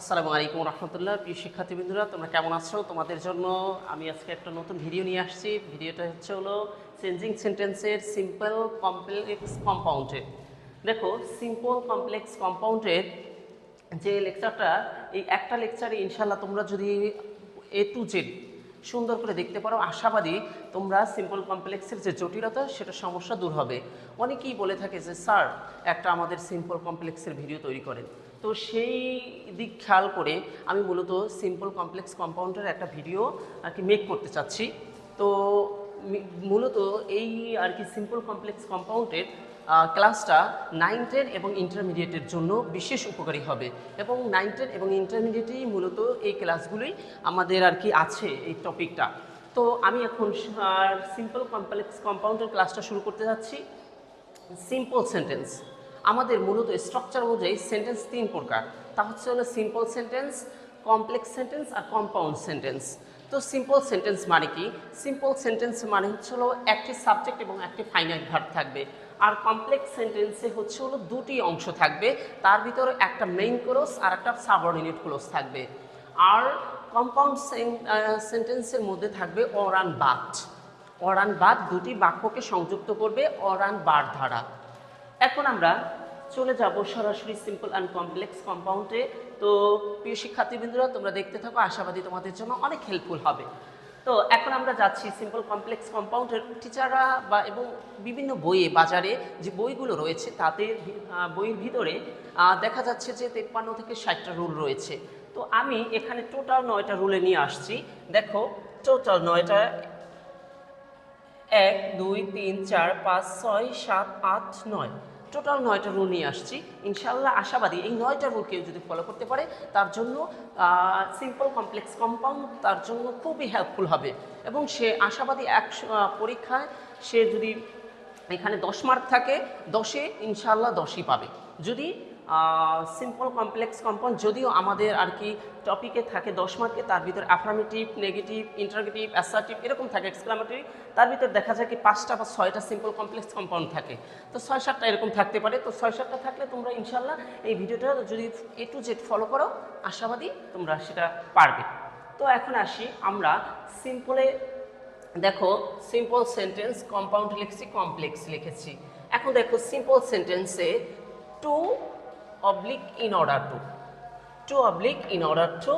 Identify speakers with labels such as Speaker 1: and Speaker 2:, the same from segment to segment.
Speaker 1: আসসালামু আলাইকুম রহমতুল্লাহ। প্রিয় শিক্ষার্থীবৃন্দরা, তোমরা কেমন আছো? তোমাদের জন্য আমি আজকে একটা নতুন ভিডিও নিয়ে আসছি। ভিডিওটা হলো চেঞ্জিং সেন্টেন্সের সিম্পল কমপ্লেক্স কম্পাউন্ডের। দেখো, সিম্পল কমপ্লেক্স কম্পাউন্ডের যে লেকচারটা, এই একটা লেকচারে ইনশাল্লাহ তোমরা যদি A to Z সুন্দর করে দেখতে পারো, আশাবাদী তোমরা সিম্পল কমপ্লেক্সের যে জটিলতা সেটা সমস্যা দূর হবে। অনেকেই বলে থাকে যে স্যার একটা আমাদের সিম্পল কমপ্লেক্সের ভিডিও তৈরি করেন। তো সেই দিক খেয়াল করে আমি মূলত সিম্পল কমপ্লেক্স কম্পাউন্ডের একটা ভিডিও আর কি মেক করতে চাচ্ছি। তো মূলত এই আর কি সিম্পল কমপ্লেক্স কম্পাউন্ডের ক্লাসটা 9, 10 এবং ইন্টারমিডিয়েটের জন্য বিশেষ উপকারী হবে এবং 9, 10 এবং ইন্টারমিডিয়েটেই মূলত এই ক্লাসগুলোই আমাদের আর কি আছে এই টপিকটা। তো আমি এখন সিম্পল কমপ্লেক্স কম্পাউন্ডের ক্লাসটা শুরু করতে যাচ্ছি। সিম্পল সেন্টেন্স আমাদের মূলত স্ট্রাকচার অনুযায়ী সেন্টেন্স 3 প্রকার। তা হলো সিম্পল সেন্টেন্স, কমপ্লেক্স সেন্টেন্স আর কম্পাউন্ড সেন্টেন্স। তো সিম্পল সেন্টেন্স মানে কি? সিম্পল সেন্টেন্স মানে হলো একটি সাবজেক্ট এবং একটি ফাইনাইট ভার্ব থাকবে। আর কমপ্লেক্স সেন্টেন্সে হলো দুটি অংশ থাকবে, তার ভিতরে একটা মেইন ক্লোজ আর একটা সাবঅর্ডিনেট ক্লোজ থাকবে। আর কম্পাউন্ড সেন্টেন্সের মধ্যে থাকবে or and but. Or and but দুটি বাক্যকে সংযুক্ত করবে অর অ্যান্ড বাট দ্বারা। এখন আমরা চলে যাব সরাসরি সিম্পল অ্যান্ড কমপ্লেক্স কম্পাউন্ডে। তো প্রিয় শিক্ষার্থীবৃন্দরা, তোমরা দেখতে থাকো, আশাবাদী তোমাদের জন্য অনেক হেল্পফুল হবে। তো এখন আমরা যাচ্ছি সিম্পল কমপ্লেক্স কম্পাউন্ডের। টিচাররা বা এবং বিভিন্ন বইয়ে বাজারে যে বইগুলো রয়েছে তাদের বইয়ের ভিতরে দেখা যাচ্ছে যে 53 থেকে 60টা রুল রয়েছে। তো আমি এখানে টোটাল 9টা রুলে নিয়ে আসছি। দেখো, টোটাল 9টা, 1, 2, 3, 4, 5, 6, 7, 8, 9, টোটাল 9টা রুল নিয়ে আসছি। ইনশাআল্লাহ আশাবাদী এই 9টা রুল কেউ যদি ফলো করতে পারে তার জন্য সিম্পল কমপ্লেক্স কম্পাউন্ড তার জন্য খুবই হেল্পফুল হবে এবং সে আশাবাদী পরীক্ষায় সে যদি এখানে 10 মার্ক থাকে, 10-এ ইনশাআল্লাহ 10ই পাবে। যদি সিম্পল কমপ্লেক্স কম্পাউন্ড যদিও আমাদের আর কি টপিকে থাকে 10 মার্কে, তার ভিতরে অ্যাফার্মেটিভ, নেগেটিভ, ইন্টারগেটিভ, অ্যাসার্টিভ এরকম থাকে, এক্সক্লামেটরি, তার ভিতরে দেখা যায় কি 5টা বা 6টা সিম্পল কমপ্লেক্স কম্পাউন্ড থাকে। তো 6-7টা এরকম থাকতে পারে। তো 6-7টা থাকলে তোমরা ইনশাআল্লাহ এই ভিডিওটা যদি A to Z ফলো করো, আশাবাদী তোমরা সেটা পারবে। তো এখন আসি আমরা সিম্পলে। দেখো, সিম্পল সেন্টেন্স, কম্পাউন্ড লিখছি, কমপ্লেক্স লিখেছি। এখন দেখো সিম্পল সেন্টেন্সে to oblique in order to, to oblique in order to,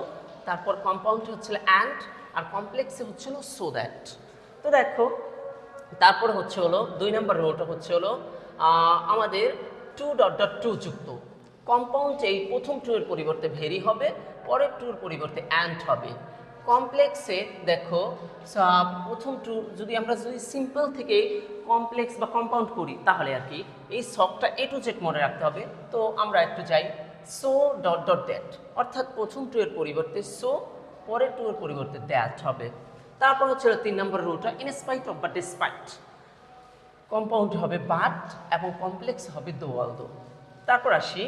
Speaker 1: তারপর কম্পাউন্ড হচ্ছিল অ্যান্ড, আর কমপ্লেক্সে হচ্ছিল সো দ্যাট। তো দেখো, তারপর হলো 2 নম্বর রোটা হলো আমাদের টু ডট ডট টু যুক্ত। কম্পাউন্ড এই প্রথম টু এর পরিবর্তে ভেরি হবে, পরের টুর পরিবর্তে অ্যান্ড হবে। কমপ্লেক্সে দেখো প্রথম টু যদি সিম্পল থেকে কমপ্লেক্স বা কম্পাউন্ড করি তাহলে আর কি এই শখটা A to Z মনে রাখতে হবে। তো আমরা একটু যাই, সো ডট ডট দ্যাট, অর্থাৎ প্রথম টু এর পরিবর্তে সো, পরের টু এর পরিবর্তে দ্যাট হবে। তারপর 3 নম্বর রুলটা ইনস্পাইট অফ বা ডিসপাইট, কম্পাউন্ড হবে বাট এবং কমপ্লেক্স হবে দো অলদো। তারপর আসি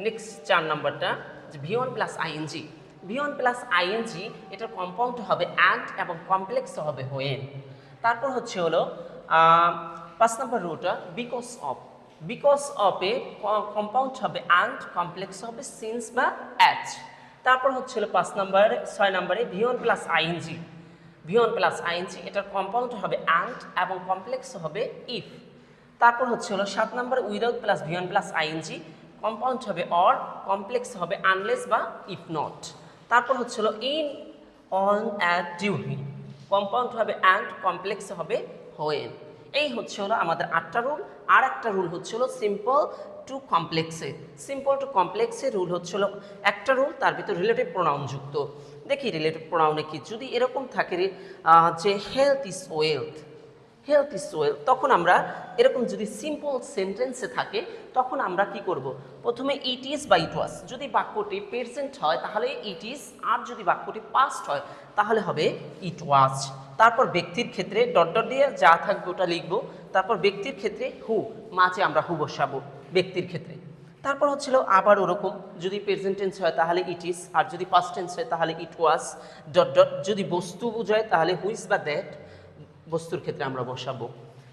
Speaker 1: নেক্সট 4 নম্বরটা, যে V1 plus ING. V1 plus ING এটার কম্পাউন্ড হবে অ্যান্ড এবং কমপ্লেক্স হবে হোয়েন। তারপর হলো 5 নম্বর রুলটা বিকজ অফ। বিকজ অফে কম্পাউন্ড হবে অ্যান্ড, কমপ্লেক্স হবে সিন্স বা অ্যাজ। তারপর 6 নম্বরে V1 plus ING. V1 plus ING এটার কম্পাউন্ড হবে অ্যান্ড এবং কমপ্লেক্স হবে ইফ। তারপর হলো 7 নম্বরে without plus V1 plus ING, compound হবে অর, কমপ্লেক্স হবে আনলেস বা ইফ নট। তারপর হলো in, on, at, during, compound হবে অ্যান্ড, কমপ্লেক্স হবে হোয়েন। এই হলো আমাদের 8টা রুল। আর একটা রুল হলো সিম্পল টু কমপ্লেক্সে। সিম্পল টু কমপ্লেক্সের রুল হলো একটা রুল, তার ভিতর রিলেটিভ প্রোনাউন যুক্ত। দেখি রিলেটিভ প্রোনাউনে কি, যদি এরকম থাকে যে health is wealth, health is wealth, তখন আমরা এরকম যদি সিম্পল সেন্টেন্সে থাকে তখন আমরা কি করব? প্রথমে ইট ইজ বা ইট ওয়াজ, যদি বাক্যটি প্রেজেন্ট হয় তাহলে ইট ইজ, আর যদি বাক্যটি পাস্ট হয় তাহলে হবে ইট ওয়াজ। তারপর ব্যক্তির ক্ষেত্রে ডট ডট দিয়ে যা থাকবে ওটা লিখবো। তারপর ব্যক্তির ক্ষেত্রে হু, মাঝে আমরা হু বসাবো ব্যক্তির ক্ষেত্রে। তারপর আবার ওরকম, যদি প্রেজেন্ট টেন্স হয় তাহলে ইট ইজ, আর যদি পাস্ট টেন্স হয় তাহলে ইট ওয়াজ ডট ডট, যদি বস্তু বোঝায় তাহলে হুইচ বা দ্যাট, বস্তুর ক্ষেত্রে আমরা বসাবো।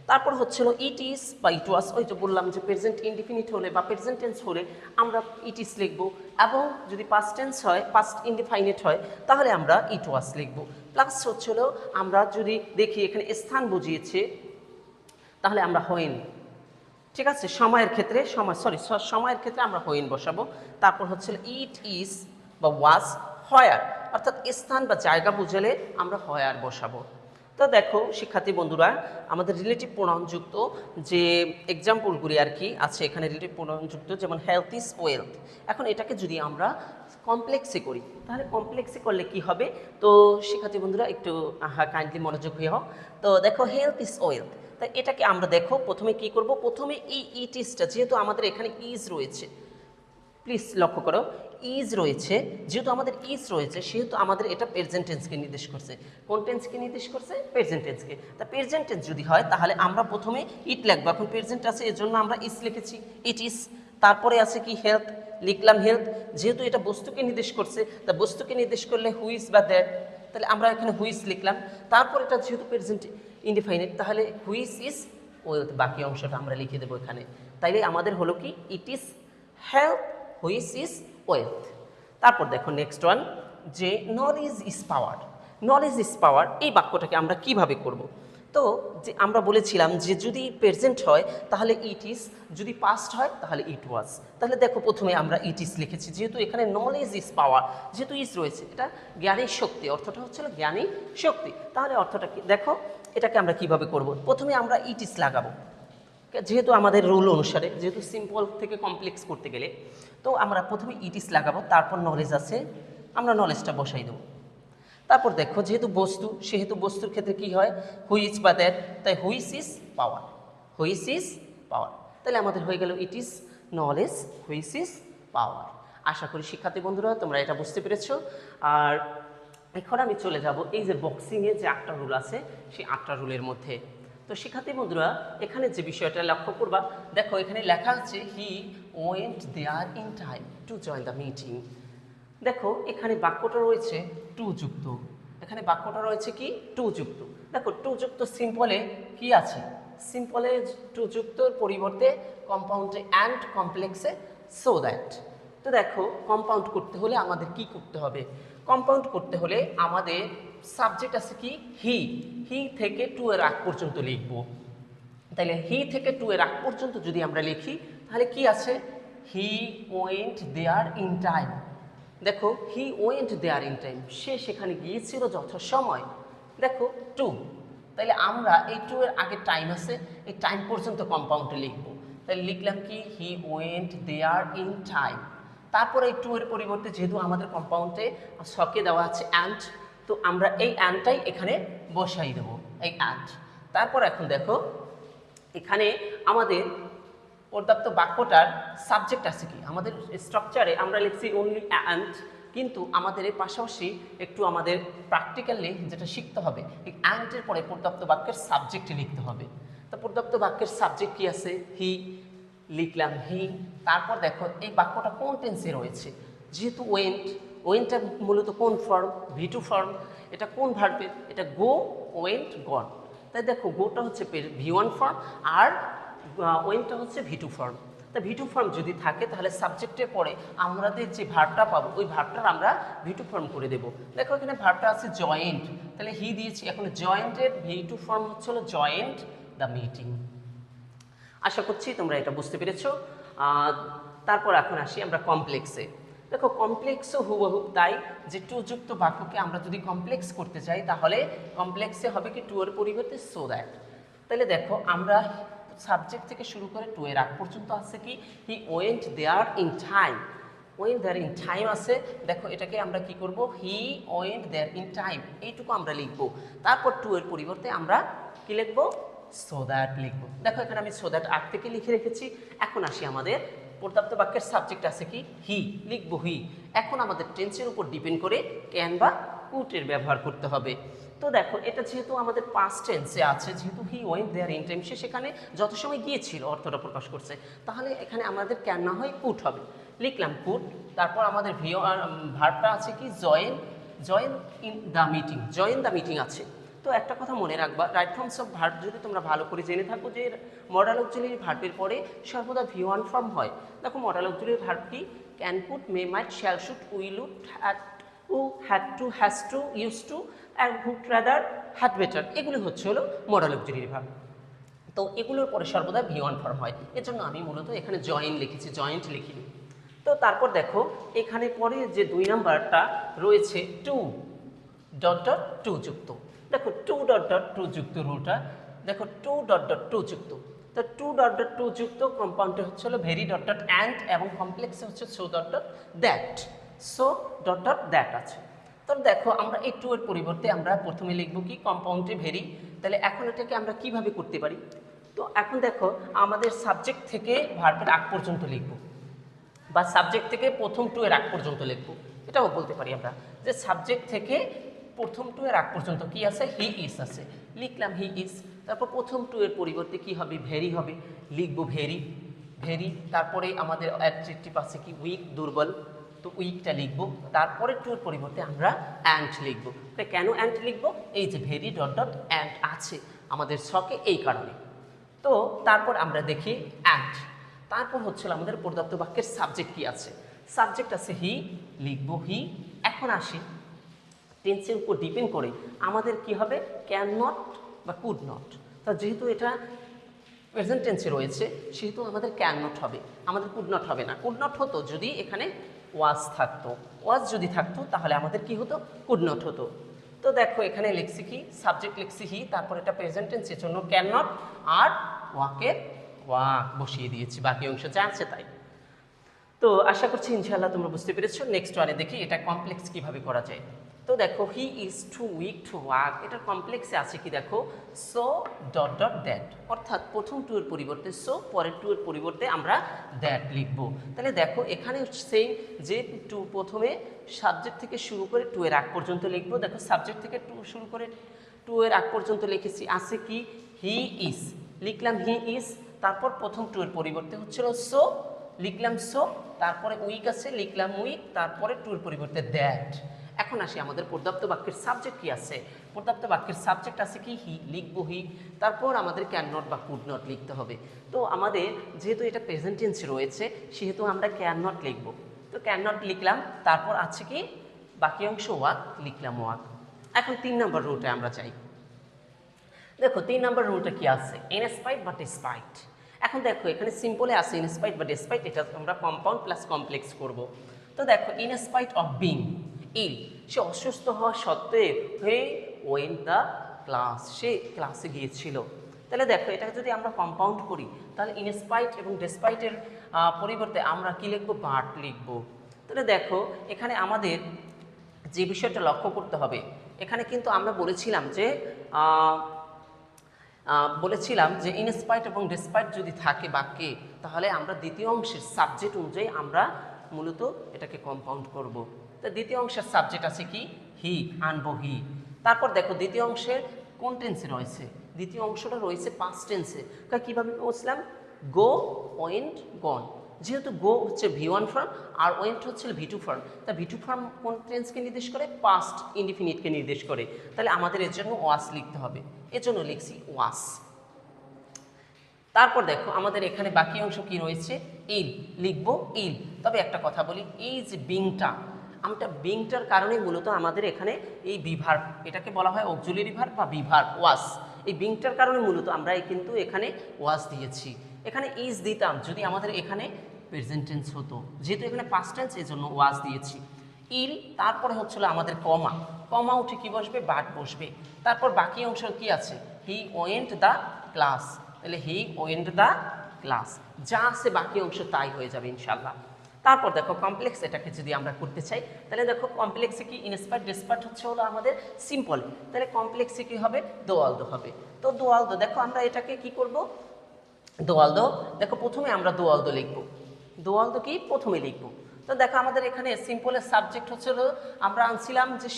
Speaker 1: তারপর হচ্ছিল ইট ইজ বা ইট ওয়াজ, ওই যে বললাম যে প্রেজেন্ট ইনডিফিনিট হলে বা প্রেজেন্ট টেন্স হলে আমরা ইট ইজ লিখব, এবং যদি পাস্ট টেন্স হয়, পাস্ট ইনডিফাইনিট হয়, তাহলে আমরা ইট ওয়াজ লিখব। প্লাস হচ্ছিল আমরা যদি দেখি এখানে স্থান বুঝিয়েছে, তাহলে আমরা হইন, ঠিক আছে, সময়ের ক্ষেত্রে সময়ের ক্ষেত্রে আমরা হইন বসাবো। তারপর হচ্ছে ইট ইজ বা ওয়াজ হয়ার, অর্থাৎ স্থান বা জায়গা বুঝালে আমরা হয়ার বসাবো। তো দেখো শিক্ষার্থী বন্ধুরা, আমাদের রিলেটিভ প্রোনাউনযুক্ত যে এক্সাম্পলগুলি আর কি আছে এখানে রিলেটিভ প্রোনাউনযুক্ত, যেমন হেলথ ইজ ওয়েলথ। এখন এটাকে যদি আমরা কমপ্লেক্সে করি, তাহলে কমপ্লেক্সে করলে কি হবে? তো শিক্ষার্থী বন্ধুরা একটু কাইন্ডলি মনোযোগ হয়ে হোক। তো দেখো হেলথ ইজ ওয়েলথ, তাই এটাকে আমরা দেখো প্রথমে কি করব, প্রথমে এই ইট ইজটা, যেহেতু আমাদের এখানে ইজ রয়েছে, প্লিজ লক্ষ্য করো, ইজ রয়েছে, যেহেতু আমাদের ইজ রয়েছে সেহেতু আমাদের এটা প্রেজেন্ট টেন্সকে নির্দেশ করছে। কোন টেন্সকে নির্দেশ করছে? প্রেজেন্ট টেন্সকে। তা প্রেজেন্ট টেন্স যদি হয় তাহলে আমরা প্রথমে ইট লিখবো, এখন প্রেজেন্ট আছে এর জন্য আমরা ইজ লিখেছি, ইট ইজ। তারপরে আছে কি হেলথ, লিখলাম হেলথ, যেহেতু এটা বস্তুকে নির্দেশ করছে, তা বস্তুকে নির্দেশ করলে হুইজ বা দ্যাট, তাহলে আমরা এখানে হুইজ লিখলাম। তারপর এটা যেহেতু প্রেজেন্ট ইনডিফাইনাইট, তাহলে হুইজ ইজ ওয়েলথ, বাকি অংশটা আমরা লিখে দেবো এখানে। তাইলে আমাদের হলো কি it is health which is wealth. তারপর দেখো নেক্সট ওয়ান, যে knowledge is power. Knowledge is power এই বাক্যটাকে আমরা কিভাবে করব? তো যে আমরা বলেছিলাম যে যদি প্রেজেন্ট হয় তাহলে ইট ইজ, যদি পাস্ট হয় তাহলে ইট ওয়াজ। তাহলে দেখো প্রথমে আমরা ইট ইজ লিখেছি, যেহেতু এখানে নলেজ ইজ পাওয়ার, যেহেতু ইজ রয়েছে, এটা জ্ঞানের শক্তি, অর্থটা হচ্ছিল জ্ঞানী শক্তি। তাহলে অর্থটা কি দেখো, এটাকে আমরা কিভাবে করব? প্রথমে আমরা ইট ইজ লাগাবো, যেহেতু আমাদের রুল অনুসারে, যেহেতু সিম্পল থেকে কমপ্লেক্স করতে গেলে, তো আমরা প্রথমে ইট ইজ লাগাবো, তারপর নলেজ আছে, আমরা নলেজটা বসাই দেবো। তারপর দেখো যেহেতু বস্তু, সেহেতু বস্তুর ক্ষেত্রে কি হয়? হুইচ বা দ্যাট, তাই which is power, which is power. তাহলে আমাদের হয়ে গেল it is knowledge which is power. আশা করি শিক্ষার্থী বন্ধুরা তোমরা এটা বুঝতে পেরেছো। আর এখন আমি চলে যাব এই যে বক্সিংয়ে যে 8টা রুল আছে, সেই 8টা রুলের মধ্যে। তো শিক্ষার্থী বন্ধুরা এখানে যে বিষয়টা লক্ষ্য করবা, দেখো এখানে লেখা আছে he went there in time to join the meeting. দেখো এখানে বাক্যটা রয়েছে টু যুক্ত, এখানে বাক্যটা রয়েছে কি টু যুক্ত। দেখো টু যুক্ত সিম্পলে কি আছে? সিম্পলে টু যুক্তর পরিবর্তে কম্পাউন্ডে অ্যান্ড, কমপ্লেক্সে সো দ্যাট। তো দেখো কম্পাউন্ড করতে হলে আমাদের কি করতে হবে? কম্পাউন্ড করতে হলে আমাদের সাবজেক্ট আছে কি হি, হি থেকে টু এর আগ পর্যন্ত লিখব। তাহলে হি থেকে টু এর আগ পর্যন্ত যদি আমরা লিখি তাহলে কি আছে? He went there in time. দেখো he went there in time, সে সেখানে গিয়েছিল যথাসময়। দেখো টু, তাহলে আমরা এই টু এর আগে টাইম আছে, এই টাইম পর্যন্ত কম্পাউন্ডে লিখব। তাহলে লিখলাম কি he went there in time. তারপর এই টু এর পরিবর্তে যেহেতু আমাদের কম্পাউন্ডে ছকে দেওয়া আছে অ্যান্ড, তো আমরা এই অ্যান্ডটাই এখানে বসাই দেব, এই অ্যান্ড। তারপর এখন দেখো এখানে আমাদের পর্যাপ্ত বাক্যটার সাবজেক্ট আছে কি? আমাদের স্ট্রাকচারে আমরা লিখছি অনলি অ্যান্ড, কিন্তু আমাদের এর পাশাপাশি একটু আমাদের প্র্যাকটিক্যালি যেটা শিখতে হবে, এই অ্যান্ডের পরে পর্যাপ্ত বাক্যের সাবজেক্ট লিখতে হবে। তো পর্যাপ্ত বাক্যের সাবজেক্ট কি আছে? হি, লিখলাম হি। তারপর দেখো এই বাক্যটা কোন টেন্সে রয়েছে? যেহেতু ওয়েন্ট, ওয়েন্টটা মূলত কোন ফর্ম? ভি2 ফর্ম। এটা কোন ভার্বের? এটা গো, ওয়েন্ট, গন। তাই দেখো গোটা হচ্ছে ভি1 ফর্ম আর ওয়েন্টটা হচ্ছে ভি2 ফর্ম। তা ভি2 ফর্ম যদি থাকে তাহলে সাবজেক্টের পরে আমাদের যে ভার্বটা পাবো ওই ভার্বটার আমরা ভি2 ফর্ম করে দেবো। দেখো এখানে ভার্বটা আছে জয়েন্ট, তাহলে হি দিয়েছি, এখন জয়েন্টের ভি2 ফর্ম হচ্ছে হলো জয়েন্ট দ্য মিটিং। আশা করছি তোমরা এটা বুঝতে পেরেছো। তারপর এখন আসি আমরা কমপ্লেক্সে। দেখো কমপ্লেক্সও হুবহু তাই, যে টু যুক্ত বাক্যকে আমরা যদি কমপ্লেক্স করতে চাই তাহলে কমপ্লেক্সে হবে কি টু এর পরিবর্তে সো দ্যাট। তাহলে দেখো আমরা সাবজেক্ট থেকে শুরু করে টু এর আগ পর্যন্ত আছে কি he went there in time, went there in time আছে। দেখো এটাকে আমরা কি করব? He went there in time, এইটুকু আমরা লিখব। তারপর টু এর পরিবর্তে আমরা কি লিখব? সো দ্যাট লিখব। দেখো এখানে আমি সো দ্যাট আগ থেকে লিখে রেখেছি। এখন আসি আমাদের পর্যাপ্ত বাক্যের সাবজেক্ট আছে কি হি, লিখব হি। এখন আমাদের টেন্সের উপর ডিপেন্ড করে ক্যান বা কুটের ব্যবহার করতে হবে। তো দেখো এটা যেহেতু আমাদের পাস্ট টেন্সে আছে, যেহেতু he went there in time, সে সেখানে যত সময় গিয়েছিল অর্থটা প্রকাশ করছে, তাহলে এখানে আমাদের ক্যান না হয় কুট হবে। লিখলাম কুট। তারপর আমাদের ভার্বটা আছে কি join, join in the meeting, join the meeting আছে। তো একটা কথা মনে রাখবা, রাইট ফর্মস অফ ভার্ব যদি তোমরা ভালো করে জেনে থাকো যে মডাল অক্সিলারি ভার্বের পরে সর্বদা V1 ফর্ম হয়। দেখো মডাল অক্সিলারি ভার্ব কি? Can, could, may, might, shall, should, will, would, had to, has to, used to, and would rather, had better, এগুলো হচ্ছে হলো মডাল অক্সিলারি ভার্ব। তো এগুলোর পরে সর্বদা V1 ফর্ম হয়, এর জন্য আমি মূলত এখানে জয়েন লিখেছি, জয়েন্ট লিখিনি। তো তারপর দেখো এখানে পরে যে 2 নাম্বারটা রয়েছে টু ডট ডট টু যুক্ত। দেখো টু ডট ডট টু যুক্ত রুলটা দেখো, টু ডট ডট টু যুক্ত। তো টু ডট ডট টু যুক্ত কম্পাউন্ডে হচ্ছে হলো ভেরি ডট ডট অ্যান্ড, এবং কমপ্লেক্সে হচ্ছে so dot dot that, so dot dot that আছে। তো দেখো আমরা এই টু এর পরিবর্তে আমরা প্রথমে লিখব কি? কম্পাউন্ডে ভেরি। তাহলে এখন এটাকে আমরা কিভাবে করতে পারি? তো এখন দেখো আমাদের সাবজেক্ট থেকে ভার্বের আগ পর্যন্ত লিখব, বা সাবজেক্ট থেকে প্রথম টু এর আগ পর্যন্ত লিখব। এটাও বলতে পারি আমরা যে সাবজেক্ট থেকে প্রথম টু এর আগ পর্যন্ত কি আছে? হি ইজ আছে, লিখলাম হি ইজ। তারপর প্রথম টু এর পরিবর্তে কি হবে? ভেরি হবে, লিখব ভেরি, ভেরি। তারপরে আমাদের অ্যাডজেক্টিভ আছে কি? উইক, দুর্বল, তো উইকটা লিখব। তারপরে টু এর পরিবর্তে আমরা অ্যান্ড লিখব। কেন অ্যান্ড লিখব? এই যে ভেরি ডট ডট অ্যান্ড আছে আমাদের ছকে, এই কারণে। তো তারপর আমরা দেখি অ্যান্ড, তারপর হচ্ছিল আমাদের পর্যাপ্ত বাক্যের সাবজেক্ট কি আছে? সাবজেক্ট আছে হি, লিখব হি। এখন আসি টেন্সের উপর ডিপেন্ড করে আমাদের কি হবে? ক্যান নট বা কুড নট। তা যেহেতু এটা প্রেজেন্ট টেন্সে রয়েছে সেহেতু আমাদের ক্যান নট হবে, আমাদের কুড নট হবে না। কুড নট হতো যদি এখানে ওয়াজ থাকতো, ওয়াজ যদি থাকতো তাহলে আমাদের কি হতো? কুড নট হতো। তো দেখো এখানে লিখছি কি? সাবজেক্ট লিখছি হি, তারপর এটা প্রেজেন্ট টেন্সের জন্য ক্যান নট, আর ওয়াকের ওয়াক বসিয়ে দিয়েছি, বাকি অংশ যা আছে তাই। তো আশা করছি ইনশাআল্লাহ তোমরা বুঝতে পেরেছো। নেক্সট ওয়ানে দেখি এটা কমপ্লেক্স কিভাবে করা যায়। তো দেখো he is too weak to walk, এটার কমপ্লেক্সে আছে কি? দেখো সো ডট ডট দ্যাট, অর্থাৎ প্রথম টু এর পরিবর্তে সো, পরের টু এর পরিবর্তে আমরা দ্যাট লিখব। তাহলে দেখো এখানে সেই যে টু প্রথমে সাবজেক্ট থেকে শুরু করে টু এর আগ পর্যন্ত লিখব। দেখো সাবজেক্ট থেকে টু শুরু করে টু এর আগ পর্যন্ত লিখেছি, আছে কি? হি ইজ, লিখলাম হি ইজ। তারপর প্রথম টু এর পরিবর্তে হচ্ছিল সো, লিখলাম সো। তারপরে উইক আছে, লিখলাম উইক। তারপরে টুর পরিবর্তে দ্যাট। এখন আসি আমাদের পর্যাপ্ত বাক্যের সাবজেক্ট কি আছে? পর্যাপ্ত বাক্যের সাবজেক্ট আছে কি? হি, লিখব হি। তারপর আমাদের ক্যান নট বা কুড নট লিখতে হবে। তো আমাদের যেহেতু এটা প্রেজেন্ট টেন্স রয়েছে সেহেতু আমরা ক্যান নট লিখব। তো ক্যান নট লিখলাম, তারপর আছে কি? বাকি অংশ ওয়াক, লিখলাম ওয়াক। এখন 3 নম্বর রুলটা আমরা চাই। দেখো 3 নম্বর রুলটা কি আছে? ইনস্পাইট বা ডিসপাইট। এখন দেখো এখানে সিম্পলে আছে ইনস্পাইট বা ডিসপাইট, এটা আমরা কম্পাউন্ড প্লাস কমপ্লেক্স করব। তো দেখো ইনস্পাইট অফ বিং ইল, সে অসুস্থ হওয়া সত্ত্বেও হে ওয়েন্ট দ্য ক্লাস, সে ক্লাসে গিয়েছিল। তাহলে দেখো এটাকে যদি আমরা কম্পাউন্ড করি তাহলে ইনস্পাইট এবং ডিসপাইটের পরিবর্তে আমরা কি লিখব? বাট লিখব। তাহলে দেখো এখানে আমাদের যে বিষয়টা লক্ষ্য করতে হবে, এখানে কিন্তু আমরা বলেছিলাম যে ইনস্পাইট এবং ডিসপাইট যদি থাকে বাক্যে তাহলে আমরা দ্বিতীয় অংশের সাবজেক্ট অনুযায়ী আমরা মূলত এটাকে কম্পাউন্ড করব। তো দ্বিতীয় অংশের সাবজেক্ট আছে কি? হি, আনবো হি। তারপর দেখো দ্বিতীয় অংশের কোন টেন্সে রয়েছে? দ্বিতীয় অংশটা রয়েছে পাস্ট টেন্সে। কীভাবে বুঝলাম? গো, ওয়েন্ট, গন। যেহেতু গো হচ্ছে V1 ফর্ম আর ওয়েন্ট হচ্ছে V2 ফর্ম, তা V2 ফর্ম কোন টেন্সকে নির্দেশ করে? পাস্ট ইনডিফিনিটকে নির্দেশ করে। তাহলে আমাদের এর জন্য ওয়াস লিখতে হবে, এর জন্য লিখছি ওয়াস। তারপর দেখো আমাদের এখানে বাকি অংশ কি রয়েছে? ইল, লিখব ইল। তবে একটা কথা বলি, এই যে বিংটা, আমরা বিংটার কারণে মূলত আমাদের এখানে এই বিভার্ব, এটাকে বলা হয় অক্সিলারি ভার্ব বা বিভার্ব, ওয়াস। এই বিংটার কারণে মূলত আমরা কিন্তু এখানে ওয়াস দিয়েছি। এখানে ইজ দিতাম যদি আমাদের এখানে প্রেজেন্ট টেন্স হতো, যেহেতু এখানে পাস্ট টেন্স এই জন্য ওয়াস দিয়েছি। ইল, তারপরে হচ্ছিল আমাদের কমা, কমা উঠে কি বসবে? বাট বসবে। তারপর বাকি অংশ কি আছে? হি ওয়েন্ট দ্য ক্লাস, তাহলে হি ওয়েন্ট দ্য ক্লাস, যা আছে বাকি অংশ তাই হয়ে যাবে ইনশাল্লাহ। তারপর দেখো কমপ্লেক্স, এটাকে যদি আমরা করতে চাই তাহলে দেখো কমপ্লেক্সে কি? ইনস্পাইট ডিসপাইট হচ্ছে হলো আমাদের সিম্পল, তাহলে কমপ্লেক্সে কি হবে? দোয়ালদো হবে। তো দোয়ালদো, দেখো আমরা এটাকে কি করব? দোয়ালদো, দেখো প্রথমে আমরা দোয়ালদো লিখব। দোয়ালদো কি? প্রথমে লিখব। তো দেখো আমাদের এখানে সিম্পলের সাবজেক্ট হচ্ছে হলো, আমরা আনছিলাম যে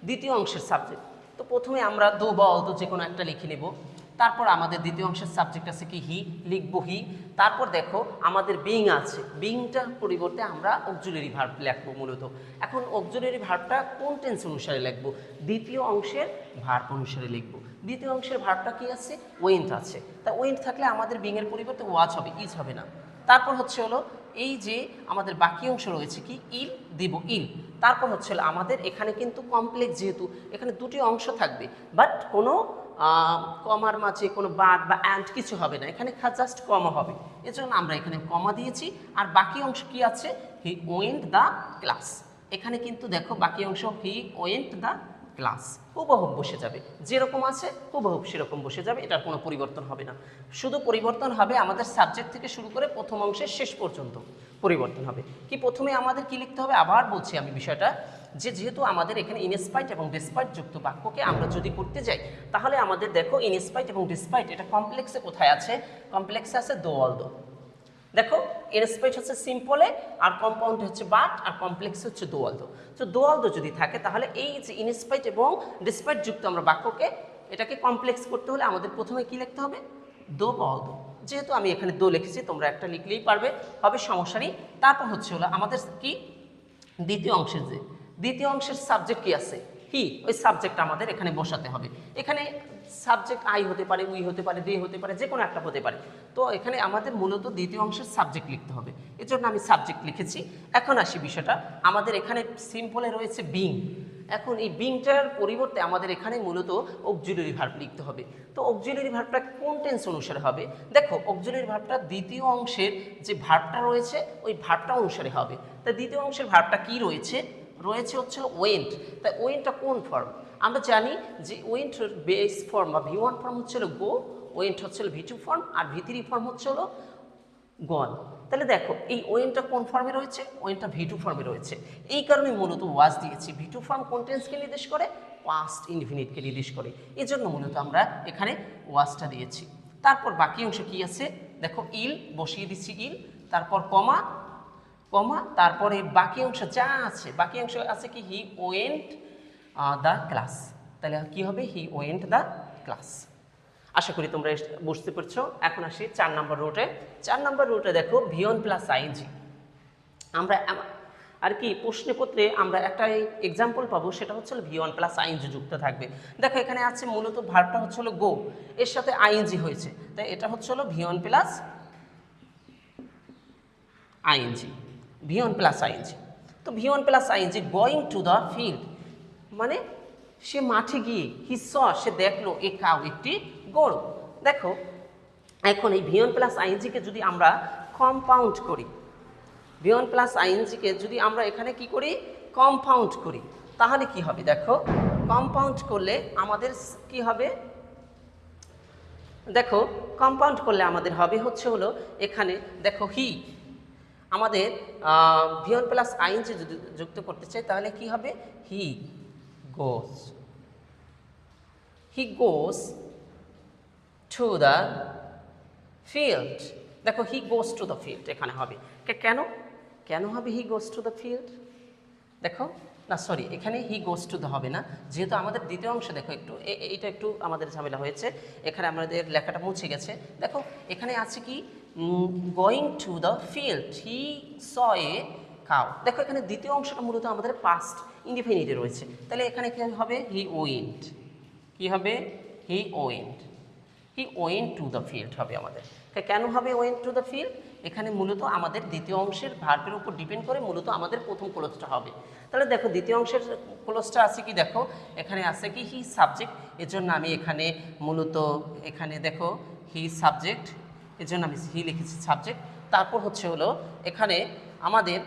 Speaker 1: দ্বিতীয় অংশের সাবজেক্ট। তো প্রথমে আমরা দো বা অলদো যে কোনো একটা লিখে নেব। তারপর আমাদের দ্বিতীয় অংশের সাবজেক্ট আছে কি হি, লিখবো হি। তারপর দেখো আমাদের বিং আছে, বিংটার পরিবর্তে আমরা অক্সিলারি ভার্ব লিখবো মূলত। এখন অক্সিলারি ভার্বটা কোন টেন্স অনুসারে লিখবো? দ্বিতীয় অংশের ভার্ব অনুসারে লিখবো। দ্বিতীয় অংশের ভার্বটা কি আছে? ওয়েন্ট আছে। তা ওয়েন্ট থাকলে আমাদের বিং এর পরিবর্তে ওয়াজ হবে, ইজ হবে না। তারপর হচ্ছে হলো এই যে আমাদের বাকি অংশ রয়েছে কি ইল, দিব ইল। তারপর হচ্ছে হলো আমাদের এখানে কিন্তু কমপ্লেক্স, যেহেতু এখানে দুটি অংশ থাকবে, বাট কোনো কমার মাঝে কোনো বাট বা অ্যান্ড কিছু হবে না, এখানে জাস্ট কমা হবে, এজন্য আমরা এখানে কমা দিয়েছি। আর বাকি অংশ কি আছে? He went the class. এখানে কিন্তু দেখো বাকি অংশ হি ওয়েন্ট দ্য ক্লাস হুবহুব বসে যাবে, যেরকম আছে হুবহুব সেরকম বসে যাবে, এটার কোনো পরিবর্তন হবে না। শুধু পরিবর্তন হবে আমাদের সাবজেক্ট থেকে শুরু করে প্রথম অংশের শেষ পর্যন্ত পরিবর্তন হবে। কি প্রথমে আমাদের কি লিখতে হবে? আবার বলছি আমি বিষয়টা, যেহেতু আমাদের এখানে ইনস্পাইট এবং ডিসপাইট যুক্ত বাক্যকে আমরা যদি করতে যাই, তাহলে আমাদের দেখো ইনস্পাইট এবং ডিসপাইট এটা কমপ্লেক্সে কোথায় আছে? কমপ্লেক্সে আছে দো অল দো। দেখো ইনস্পাইট হচ্ছে সিম্পলে, আর কম্পাউন্ড হচ্ছে বাট, আর কমপ্লেক্স হচ্ছে দো অল দো। তো দো অল দো যদি থাকে তাহলে এই যে ইনস্পাইট এবং ডিসপাইট যুক্ত আমরা বাক্যকে এটাকে কমপ্লেক্স করতে হলে আমাদের প্রথমে কি লিখতে হবে? দো বা অল দো। যেহেতু আমি এখানে দো লিখেছি, তোমরা একটা লিখলেই পারবে, হবে, সমস্যা নেই। তারপর হচ্ছে হলো আমাদের কি দ্বিতীয় অংশের সাবজেক্ট কি আছে? হি। ওই সাবজেক্ট আমাদের এখানে বসাতে হবে। এখানে সাবজেক্ট আই হতে পারে, উই হতে পারে, দে হতে পারে, যে কোনো একটা হতে পারে। তো এখানে আমাদের মূলত দ্বিতীয় অংশের সাবজেক্ট লিখতে হবে, এর জন্য আমি সাবজেক্ট লিখেছি। এখন আসি বিষয়টা, আমাদের এখানে সিম্পলে রয়েছে বিং। এখন এই বিংটার পরিবর্তে আমাদের এখানে মূলত অক্সিলারি ভার্ব লিখতে হবে। তো অক্সিলারি ভার্বটা কোন টেন্স অনুসারে হবে? দেখো অক্সিলারি ভার্বটা দ্বিতীয় অংশের যে ভার্বটা রয়েছে ওই ভার্বটা অনুসারে হবে। তাই দ্বিতীয় অংশের ভার্বটা কি রয়েছে? হচ্ছে ওয়েন্ট। তাই ওয়েন্টটা কোন ফর্ম? আমরা জানি যে ওয়েন্ট বেস ফর্ম বা ভি1 ফর্ম হচ্ছে হলো গো, ওয়েন্ট হচ্ছে হলো ভি2 ফর্ম, আর ভি3 ফর্ম হচ্ছে হলো গন। তাহলে দেখো এই ওয়েন্টটা কোন ফর্মে রয়েছে? ওয়েন্টটা ভি2 ফর্মে রয়েছে। এই কারণে মূলত ওয়াজ দিয়েছি। ভি2 ফর্ম কোন টেন্সকে নির্দেশ করে? পাস্ট ইনফিনিটকে নির্দেশ করে, এই জন্য মূলত আমরা এখানে ওয়াজটা দিয়েছি। তারপর বাকি অংশ কি আছে? দেখো ইল বসিয়ে দিচ্ছি, ইল, তারপর কমা, তারপরে বাকি অংশ যা আছে, বাকি অংশ আছে কি হি ওয়েন্ট দ্য ক্লাস। তাহলে কি হবে? He went the class. আশা করি তোমরা বুঝতে পারছো। এখন আসি 4 নম্বর রুটে। 4 নম্বর রুটে দেখো ভি1 প্লাস আইএনজি। আমরা আর কি প্রশ্নপত্রে আমরা একটা এক্সাম্পল পাবো, সেটা হচ্ছে ভি1 প্লাস আইএনজি যুক্ত থাকবে। দেখো এখানে আছে মূলত ভার্বটা হচ্ছে হলো গো, এর সাথে আইএনজি হয়েছে, তাই এটা হচ্ছে হলো ভি1 প্লাস আইএনজি। ভি1 প্লাস আইএনজি। তো ভি1 plus ING going to the field, মানে সে মাঠে গিয়ে, হি স সে দেখলো এ কাউ একটি গরু। দেখো এখন এই ভি1 প্লাস আইএনজিকে যদি আমরা কম্পাউন্ড করি, ভি1 প্লাস আইএনজিকে যদি আমরা এখানে কি করি? কম্পাউন্ড করি, তাহলে কি হবে? দেখো কম্পাউন্ড করলে আমাদের কি হবে? দেখো কম্পাউন্ড করলে আমাদের হবে হচ্ছে হলো এখানে দেখো হি, আমাদের ভি1 প্লাস আইএনজি যদি যুক্ত করতে চাই তাহলে কি হবে? হি গোস টু দ্য ফিল্ড। দেখো হি গোস টু দ্য ফিল্ড এখানে হবে। কেন হবে হি গোস টু দ্য ফিল্ড? দেখো না সরি, এখানে হি গোস টু দ্য হবে না, যেহেতু আমাদের দ্বিতীয় অংশ দেখো একটু এইটা একটু আমাদের ঝামেলা হয়েছে, এখানে আমাদের লেখাটা মুছে গেছে। দেখো এখানে আছে কি going to the field, he saw a cow. দেখো এখানে দ্বিতীয় অংশটা মূলত আমাদের পাস্ট ইনডিফিনিটে রয়েছে, তাহলে এখানে কি হবে? He went. কি হবে? He went to the field হবে আমাদের। কেন হবে ওয়েন্ট টু দ্য ফিল্ড? এখানে মূলত আমাদের দ্বিতীয় অংশের ভার্বের উপর ডিপেন্ড করে মূলত আমাদের প্রথম ক্লোজটা হবে। তাহলে দেখো দ্বিতীয় অংশের ক্লোজটা আছে কি? দেখো এখানে আছে কি হি সাবজেক্ট, এর জন্য আমি এখানে মূলত এখানে দেখো হি সাবজেক্ট, এর জন্য আমি হি লিখেছি সাবজেক্ট। তারপর হচ্ছে হলো এখানে আমাদের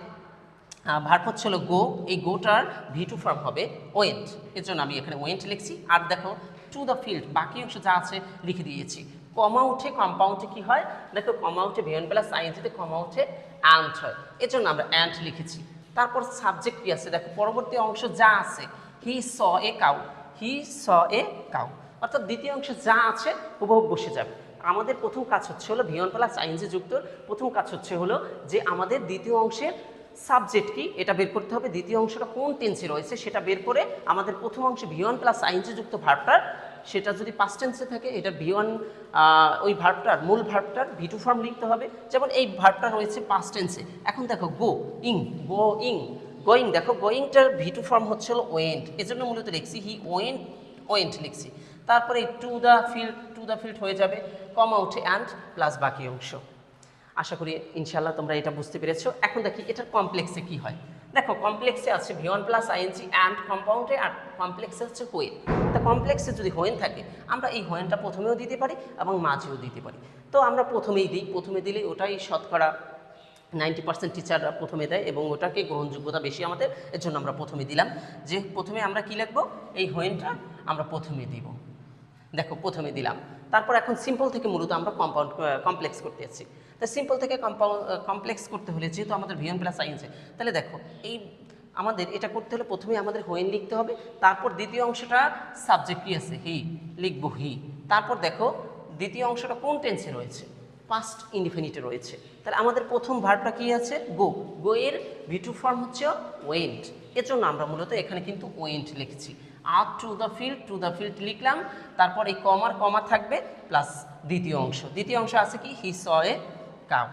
Speaker 1: ভার্ব হচ্ছে হলো গো, এই গোটার ভি2 ফর্ম হবে ওয়েন্ট, এর জন্য আমি এখানে ওয়েন্ট লিখছি। আর দেখো টু দ্য ফিল্ড বাকি অংশ যা আছে লিখে দিয়েছি। কমা উঠে কম্পাউন্ডে কি হয়? দেখো কমা উঠে ভি1 প্লাস আইএনজিতে কমা উঠে অ্যান্ট হয়, এর জন্য আমরা অ্যান্ট লিখেছি। তারপর সাবজেক্ট কি আছে? দেখো পরবর্তী অংশ যা আছে হি স এ কাউ, অর্থাৎ দ্বিতীয় অংশে যা আছে হুবহু বসে যাবে। আমাদের প্রথম কাজ হচ্ছে হলো ভি1 প্লাস আইএনজি যুক্ত প্রথম কাজ হচ্ছে হলো যে আমাদের দ্বিতীয় অংশের সাবজেক্ট কি এটা বের করতে হবে, দ্বিতীয় অংশটা কোন টেন্সে রয়েছে সেটা বের করে আমাদের প্রথম অংশে ভি1 প্লাস আইএনজি যুক্ত ভার্বটার সেটা যদি পাস্ট টেন্সে থাকে এটা V1 ওই ভার্বটার মূল ভার্বটার V2 ফর্ম লিখতে হবে। যেমন এই ভার্বটা রয়েছে পাস্ট টেন্সে। এখন দেখো গোয়িং, দেখো গোয়িংটার V2 ফর্ম হচ্ছে হলো ওয়েন্ট, এজন্য মূলত লিখছি হি ওয়েন্ট লিখছি। তারপরে টু দ্য ফিল্ড হয়ে যাবে, কমা উঠে অ্যান্ড প্লাস বাকি অংশ। আশা করি ইনশাল্লাহ তোমরা এটা বুঝতে পেরেছো। এখন দেখি এটার কমপ্লেক্সে কি হয়। দেখো কমপ্লেক্সে আছে V1 প্লাস আইএনজি অ্যান্ড কম্পাউন্ডে, আর কমপ্লেক্সে হচ্ছে হোয়েন। তা কমপ্লেক্সে যদি হোয়েন থাকে আমরা এই হোয়েনটা প্রথমেও দিতে পারি এবং মাঝেও দিতে পারি। তো আমরা প্রথমেই দিই, প্রথমে দিলে ওটাই শতকরা 90% টিচাররা প্রথমে দেয় এবং ওটাকে গ্রহণযোগ্যতা বেশি আমাদের, এর জন্য আমরা প্রথমে দিলাম। যে প্রথমে আমরা কি লিখবো, এই হোয়েনটা আমরা প্রথমে দিব। দেখো প্রথমে দিলাম, তারপর এখন সিম্পল থেকে মূলত আমরা কমপ্লেক্স করতে যাচ্ছি। তাই সিম্পল থেকে কমপ্লেক্স করতে হলে যেহেতু আমাদের V1 প্লাস আইএনজি, তাহলে দেখো এই আমাদের এটা করতে হলে প্রথমে আমাদের হোয়েন লিখতে হবে, তারপর দ্বিতীয় অংশটা সাবজেক্ট কি আছে হি, লিখবো হি। তারপর দেখো দ্বিতীয় অংশটা কোন টেন্সে রয়েছে, পাস্ট ইনডিফিনিটে রয়েছে। তাহলে আমাদের প্রথম ভার্বটা কি আছে, গো এর V2 ফর্ম হচ্ছে ওয়েন্ট, এর জন্য আমরা মূলত এখানে কিন্তু ওয়েন্ট লিখছি। আর টু দ্য ফিল্ড লিখলাম, তারপর এই কমা থাকবে প্লাস দ্বিতীয় অংশ আছে কি হি স এ কাউ।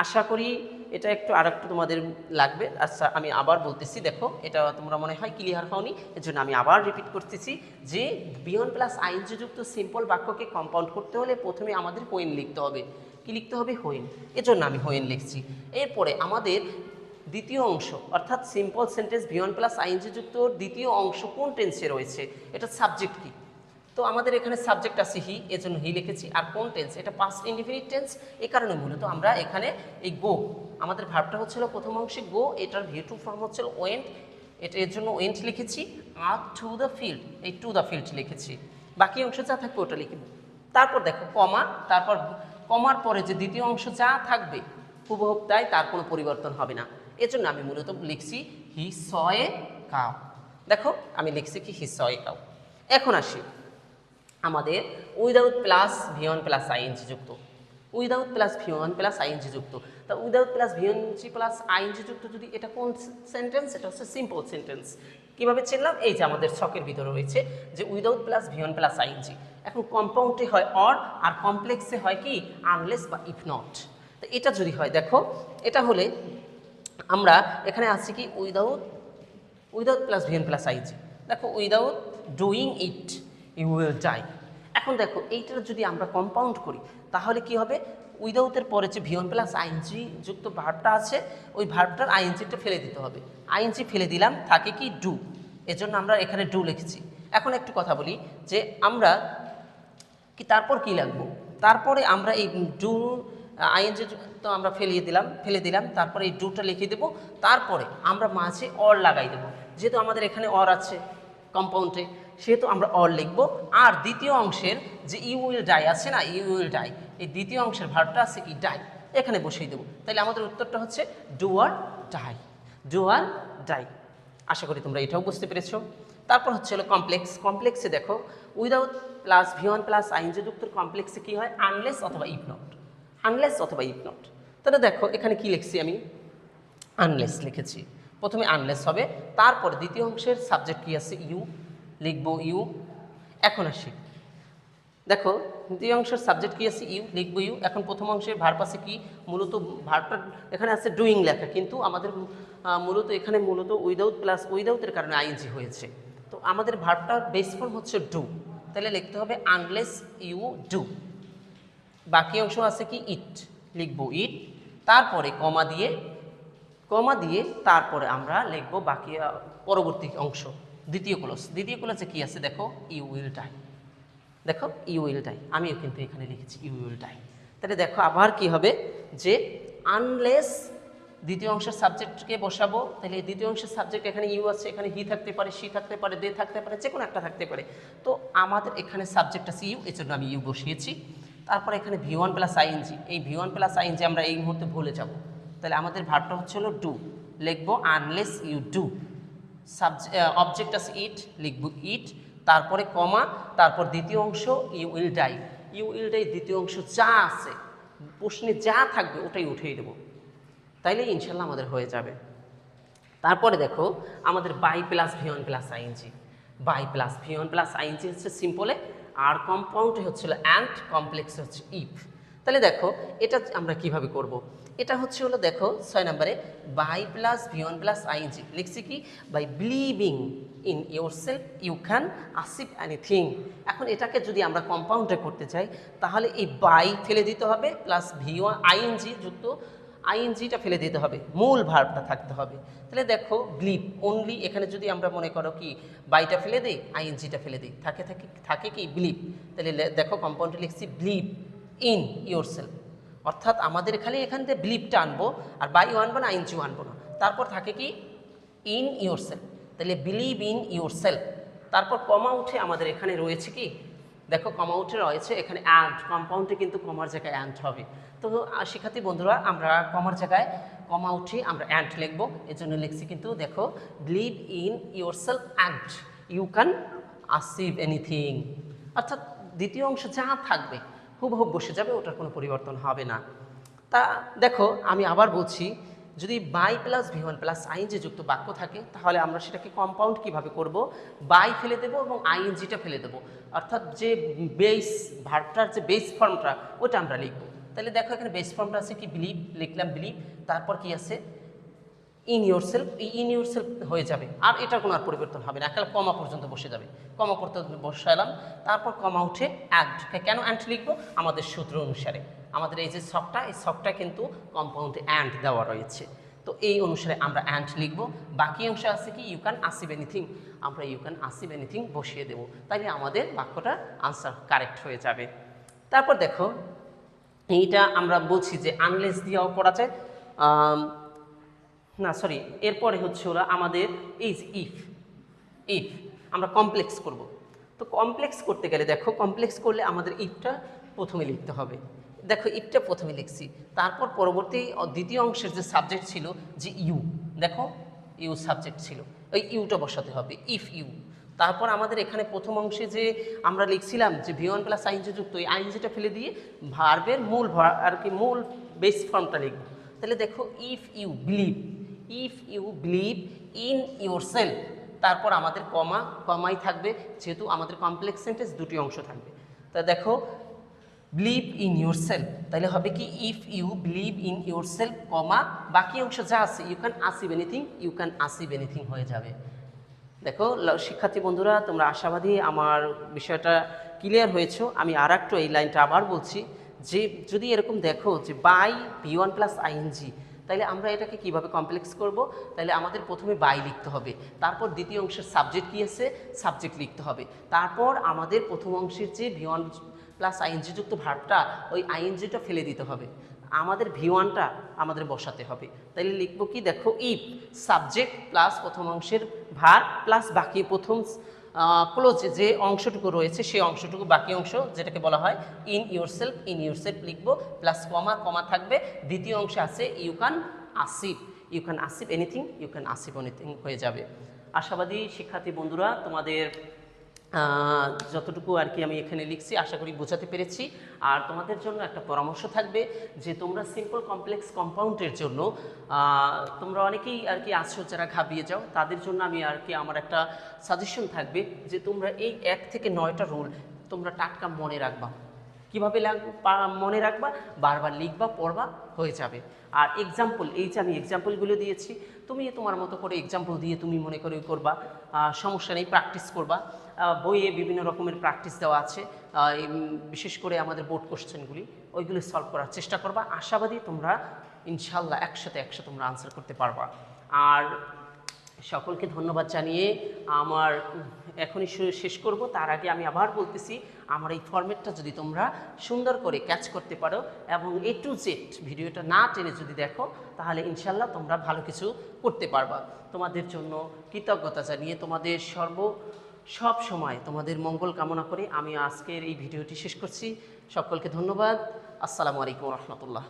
Speaker 1: আশা করি এটা আরেকটু তোমাদের লাগবে। আচ্ছা আমি আবার বলতেছি, দেখো এটা তোমরা মনে হয় ক্লিয়ার হওনি, এর জন্য আমি আবার রিপিট করতেছি যে V1 প্লাস আইএনজি যুক্ত সিম্পল বাক্যকে কম্পাউন্ড করতে হলে প্রথমে আমাদের হোয়েন লিখতে হবে। কি লিখতে হবে, হোয়েন, এজন্য আমি হোয়েন লিখছি। এরপরে আমাদের দ্বিতীয় অংশ অর্থাৎ simple sentence V1 plus ING যুক্ত দ্বিতীয় অংশ কোন টেন্সে রয়েছে, এটা সাবজেক্ট কি। তো আমাদের এখানে সাবজেক্ট আছে হি, এজন্য হি লিখেছি। আর কোন টেন্স, এটা পাস্ট ইনডিফিনিট টেন্স, এই কারণে মূলত আমরা এখানে এই গো, আমাদের ভার্বটা হচ্ছিল প্রথম অংশে গো, এটার V2 ফর্ম হচ্ছিল ওয়েন্ট, এর জন্য ওয়েন্ট লিখেছি। আর টু দ্য ফিল্ড, এই টু দ্য ফিল্ড লিখেছি, বাকি অংশ যা থাকবে ওটা লিখব। তারপর দেখো কমা, তারপর কমার পরে যে দ্বিতীয় অংশ যা থাকবে হুবহুব তাই, তার কোনো পরিবর্তন হবে না। এজন্য আমি মূলত লিখছি হি স এ কাউ। দেখো আমি লিখছি কি হি স এ কাউ। এখন আসি আমাদের without plus V1 plus ING যুক্ত, without plus V1 plus ING যুক্ত। তা without plus V1 plus ING যুক্ত যদি, এটা কোন সেন্টেন্স, এটা হচ্ছে সিম্পল সেন্টেন্স। কীভাবে চিনলাম, এই যে আমাদের ছকের ভিতরে রয়েছে যে without plus V1 plus ING. এখন কম্পাউন্ডে হয় অর, আর কমপ্লেক্সে হয় কি আনলেস বা ইফ নট। তো এটা যদি হয়, দেখো এটা হলে আমরা এখানে আছি কি without plus V1 plus ING. দেখো without doing it you will die. এখন দেখো এইটার যদি আমরা কম্পাউন্ড করি তাহলে কি হবে, উইদাউটের পরে যে V1 প্লাস আইএনজি যুক্ত ভার্বটা আছে ওই ভার্বটার আইএনজিটা ফেলে দিতে হবে। আইএনজি ফেলে দিলাম, থাকে কি ডু, এজন্য আমরা এখানে ডু লিখেছি। এখন একটু কথা বলি যে আমরা কি তারপর কি লাগবো, তারপরে আমরা এই ডু আইএনজি তো আমরা ফেলে দিলাম, তারপরে এই ডুটা লিখে দেবো, তারপরে আমরা মাঝে অর লাগাই দেবো। যেহেতু আমাদের এখানে অর আছে কম্পাউন্ডে, সেহেতু আমরা অর লিখবো। আর দ্বিতীয় অংশের যে ইউ উইল ডাই আছে না, ইউ উইল ডাই, এই দ্বিতীয় অংশের ভার্বটা আছে কি ডাই, এখানে বসিয়ে দেবো। তাহলে আমাদের উত্তরটা হচ্ছে ডু আর ডাই। আশা করি তোমরা এটাও বুঝতে পেরেছো। তারপর হচ্ছে হলো কমপ্লেক্সে দেখো without plus V1 plus ING যুক্ত কমপ্লেক্সে কি হয়, আনলেস অথবা ইফ নট। তাহলে দেখো এখানে কি লিখছি, আমি আনলেস লিখেছি। প্রথমে আনলেস হবে, তারপর দ্বিতীয় অংশের সাবজেক্ট কি আছে ইউ, লিখবো ইউ। এখন আসি, দেখো দ্বিতীয় অংশের সাবজেক্ট কি আছে ইউ, লিখবো ইউ। এখন প্রথম অংশের ভার্ব আছে কি, মূলত ভার্বটা এখানে আছে ডুইং লেখা, কিন্তু আমাদের মূলত এখানে উইদাউটের কারণে আইএনজি হয়েছে। তো আমাদের ভার্বটার বেস ফর্ম হচ্ছে ডু, তাহলে লিখতে হবে আনলেস ইউ ডু। বাকি অংশ আছে কি ইট, লিখবো ইট। তারপরে কমা দিয়ে তারপরে আমরা লিখবো বাকি পরবর্তী অংশ দ্বিতীয় ক্লজে কি আছে, দেখো ইউ উইল ডাই। দেখো ইউ উইল ডাই, আমিও কিন্তু এখানে লিখেছি ইউ উইল ডাই। তাহলে দেখো আবার কি হবে যে আনলেস দ্বিতীয় অংশের সাবজেক্টকে বসাবো, তাহলে দ্বিতীয় অংশের সাবজেক্ট এখানে ইউ আছে, এখানে হি থাকতে পারে, সি থাকতে পারে, দে থাকতে পারে, যে কোনো একটা থাকতে পারে। তো আমাদের এখানে সাবজেক্ট আছে ইউ, এজন্য আমি ইউ বসিয়েছি। তারপরে এখানে V1 প্লাস আইএনজি, এই V1 প্লাস আইএনজি আমরা এই মুহূর্তে ভুলে যাব। তাহলে আমাদের ভার্বটা হচ্ছে হলো ডু, লিখবো আনলেস ইউ ডু। অবজেক্ট আছে ইট, লিখবো ইট। তারপরে কমা, তারপর দ্বিতীয় অংশ ইউ উইল ডাই। দ্বিতীয় অংশ যা আছে প্রশ্নে যা থাকবে ওটাই উঠিয়ে দেবো, তাইলে ইনশাল্লাহ আমাদের হয়ে যাবে। তারপরে দেখো আমাদের by plus V1 plus ING. By plus V one plus ING হচ্ছে সিম্পলে, আর কম্পাউন্ডে হচ্ছিল অ্যান্ড, কমপ্লেক্সে হচ্ছে ইফ। তাহলে দেখো এটা আমরা কিভাবে করব। এটা হচ্ছে হলো দেখো 6 নম্বরে by plus V one plus ING লিখছি কি, by believing in yourself you can achieve anything. এখন এটাকে যদি আমরা কম্পাউন্ডে করতে চাই তাহলে এই বাই ফেলে দিতে হবে, প্লাস ভি1 আইএনজি যুক্ত আইএনজিটা ফেলে দিতে হবে, মূল ভার্বটা থাকতে হবে। তাহলে দেখো বিলিভ অনলি, এখানে যদি আমরা মনে করো কি বাইটা ফেলে দিই, আইএনজিটা ফেলে দিই, থাকে কি বিলিভ। তাহলে দেখো কম্পাউন্ডে লিখছি বিলিভ ইন ইউর সেলফ, অর্থাৎ আমাদের খালি এখান থেকে বিলিভটা আনবো, আর বাইও আনবো না, আইএনজিও আনবো না। তারপর থাকে কি ইন ইউর সেলফ, তাহলে বিলিভ ইন ইউর সেলফ। তারপর কমা উঠে আমাদের এখানে রয়েছে কি, দেখো কমা উঠে রয়েছে এখানে অ্যান্ড, কম্পাউন্ডে কিন্তু কমার জায়গায় অ্যান্ড হবে। তো শিক্ষার্থী বন্ধুরা আমরা কমার জায়গায় কমা উঠে আমরা অ্যান্ড লিখবো, এর জন্য লিখছি কিন্তু দেখো believe in yourself and you can achieve anything, অর্থাৎ দ্বিতীয় অংশ যা থাকবে হুবহু বসে যাবে, ওটার কোনো পরিবর্তন হবে না। তা দেখো আমি আবার বলছি, যদি by plus V one plus ING যুক্ত বাক্য থাকে তাহলে আমরা সেটাকে কম্পাউন্ড কিভাবে করব, বাই ফেলে দেবো এবং আইএনজিটা ফেলে দেবো, অর্থাৎ যে বেস ভার্বটার যে বেস ফর্মটা ওটা আমরা লিখবো। তাহলে দেখো এখানে বেস ফর্মটা আছে কি বিলিভ, লিখলাম বিলিভ, তারপর কি আছে in your self, in your self হয়ে যাবে, আর এটার কোনো আর পরিবর্তন হবে না, একেবারে কমা পর্যন্ত বসে যাবে, কমা পর্যন্ত বসালাম। তারপর কমা উঠে অ্যান্ড, কেন অ্যান্ড লিখবো, আমাদের সূত্র অনুসারে আমাদের এই যে ছকটা, এই ছকটা কিন্তু কম্পাউন্ডে অ্যান্ড দেওয়া রয়েছে, তো এই অনুসারে আমরা অ্যান্ড লিখবো। বাকি অংশ আছে কি ইউ ক্যান অ্যাচিভ এনিথিং, আমরা ইউ ক্যান অ্যাচিভ এনিথিং বসিয়ে দেবো, তাইলে আমাদের বাক্যটা আনসার কারেক্ট হয়ে যাবে। তারপর দেখো এইটা আমরা বলছি যে আনলেস দিয়েও করা যায়, না সরি, এরপরে হচ্ছে ওরা আমাদের এই যে ইফ, আমরা কমপ্লেক্স করব। তো কমপ্লেক্স করতে গেলে দেখো কমপ্লেক্স করলে আমাদের ইফটা প্রথমে লিখতে হবে, দেখো ইফটা প্রথমে লিখছি, তারপর পরবর্তী দ্বিতীয় অংশের যে সাবজেক্ট ছিল যে ইউ, দেখো ইউ সাবজেক্ট ছিল, ওই ইউটা বসাতে হবে, ইফ ইউ। তারপর আমাদের এখানে প্রথম অংশে যে আমরা লিখছিলাম যে ভি1 প্লাস আইএনজি যুক্ত, এই আইএনজিটা ফেলে দিয়ে ভার্বের মূল আর কি মূল বেস ফর্মটা লিখব। তাহলে দেখো if you believe in yourself, তারপর আমাদের কমাই থাকবে, যেহেতু আমাদের কমপ্লেক্স সেন্টেন্স দুটি অংশ থাকবে। তা দেখো বিলিভ ইন ইউর সেলফ, তাহলে হবে কি if you believe in yourself comma বাকি অংশ যা আছে ইউ ক্যান অ্যাচিভ এনিথিং হয়ে যাবে। দেখো শিক্ষার্থী বন্ধুরা তোমরা আশাবাদী আমার বিষয়টা ক্লিয়ার হয়েছে। আমি আর একটু এই লাইনটা আবার বলছি যে যদি এরকম দেখো যে বাই ভি1 প্লাস আইএনজি, তাহলে আমরা এটাকে কিভাবে কমপ্লেক্স করব, তাহলে আমাদের প্রথমে বাই লিখতে হবে, তারপর দ্বিতীয় অংশের সাবজেক্ট কী আছে সাবজেক্ট লিখতে হবে, তারপর আমাদের প্রথম অংশের যে ভি1 প্লাস আইএনজি যুক্ত ভার্বটা ওই আইএনজিটা ফেলে দিতে হবে, আমাদের ভি1টা আমাদের বসাতে হবে। তাইলে লিখবো কি দেখো ইফ সাবজেক্ট প্লাস প্রথম অংশের ভার্ব প্লাস বাকি প্রথম ক্লোজ যে অংশটুকু রয়েছে সেই অংশটুকু বাকি অংশ যেটাকে বলা হয় ইন ইউর সেলফ লিখবো, প্লাস কমা থাকবে, দ্বিতীয় অংশে আছে ইউ ক্যান অ্যাচিভ এনিথিং হয়ে যাবে। আশাবাদী শিক্ষার্থী বন্ধুরা তোমাদের যতটুকু আর কি আমি এখানে লিখছি আশা করি বোঝাতে পেরেছি। আর তোমাদের জন্য একটা পরামর্শ থাকবে যে তোমরা সিম্পল কমপ্লেক্স কম্পাউন্ডের জন্য তোমরা অনেকেই আর কি আছো যারা ঘাবিয়ে যাও, তাদের জন্য আমি আর কি আমার একটা সাজেশন থাকবে যে তোমরা এই 1 থেকে 9টা রুল তোমরা টাটকা মনে রাখবা। কীভাবে মনে রাখবা, বারবার লিখবা পড়বা হয়ে যাবে। আর এক্সাম্পল, এই যে আমি এক্সাম্পলগুলো দিয়েছি তুমি তোমার মতো করে এক্সাম্পল দিয়ে তুমি মনে করে করবা, সমস্যা নেই, প্র্যাকটিস করবা। বইয়ে বিভিন্ন রকমের প্র্যাকটিস দেওয়া আছে, বিশেষ করে আমাদের বোর্ড কোশ্চেনগুলি ওইগুলি সলভ করার চেষ্টা করবা। আশাবাদী তোমরা ইনশাল্লাহ একসাথে তোমরা আনসার করতে পারবা। আর সকলকে ধন্যবাদ জানিয়ে আমার এখনই শেষ করব। তার আগে আমি আবার বলতেছি আমার এই ফরম্যাটটা যদি তোমরা সুন্দর করে ক্যাচ করতে পারো এবং A to Z ভিডিওটা না টেনে যদি দেখো তাহলে ইনশাল্লাহ তোমরা ভালো কিছু করতে পারবা। তোমাদের জন্য কৃতজ্ঞতা জানিয়ে তোমাদের সব সময় তোমাদের মঙ্গল কামনা করে আমি আজকের এই ভিডিওটি শেষ করছি। সকলকে ধন্যবাদ। আসসালামু আলাইকুম রহমতুল্লাহ।